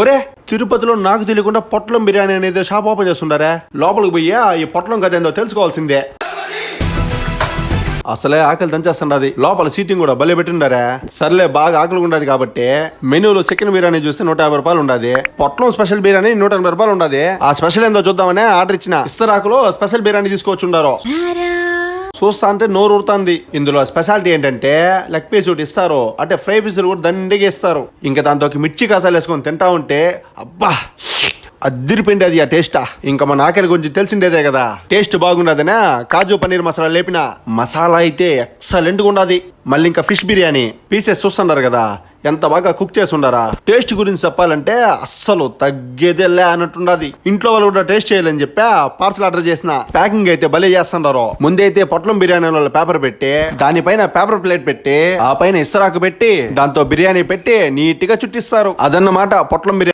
ఒరే తిరుపతిలో నాకు తెలియకుండా పొట్లం బిర్యానీ అనేది షాప్ ఓపెన్ చేస్తుండారా? లోపలికి పోయి ఈ పొట్లం కథ ఏందో తెలుసుకోవాల్సిందే. అసలే ఆకలి దంచేస్తుండది. లోపల సీటింగ్ కూడా భలే పెట్టిండారా. సర్లే బాగా ఆకలి ఉండదు కాబట్టి మెనూలో చికెన్ బిర్యానీ చూస్తే 150 రూపాయలు ఉండదు. పొట్లం స్పెషల్ బిర్యానీ 180 రూపాయలు ఉండదు. ఆ స్పెషల్ ఏందో చూద్దామనే ఆర్డర్ ఇచ్చిన. ఇస్తరాకులో స్పెషల్ బిర్యానీ తీసుకొచ్చుండారు. చూస్తా అంటే నోరు ఊరుతుంది. ఇందులో స్పెషాలిటీ ఏంటంటే లెగ్ పీస్ ఒకటి ఇస్తారు, అంటే ఫ్రై పీసులు కూడా దండిగా ఇస్తారు. ఇంకా దాంతో మిర్చి కాసాలు వేసుకొని తింటా ఉంటే అబ్బా అద్దిరిపిండి అది ఆ టేస్టా. ఇంకా మన ఆకలి గురించి తెలిసిండేదే కదా. టేస్ట్ బాగుండదనే కాజు పన్నీర్ మసాలా లేపిన. మసాలా అయితే ఎక్సలెంట్గా ఉండదు. మళ్ళీ ఇంకా ఫిష్ బిర్యానీ పీసెస్ చూస్తున్నారు కదా ఎంత బాగా కుక్ చేసి ఉండారా. టేస్ట్ గురించి చెప్పాలంటే అస్సలు తగ్గేదేలే అన్నట్టుండది. ఇంట్లో వాళ్ళు కూడా టేస్ట్ చేయాలని చెప్పా పార్సల్ ఆర్డర్ చేసిన. ప్యాకింగ్ అయితే భలే చేస్తున్నారు. ముందైతే పొట్లం బిర్యానీ పేపర్ పెట్టి దానిపైన పేపర్ ప్లేట్ పెట్టి ఆ పైన ఇస్తరాకు పెట్టి దాంతో బిర్యానీ పెట్టి నీట్ గా చుట్టిస్తారు. అదన్నమాట పొట్లం బిర్యానీ.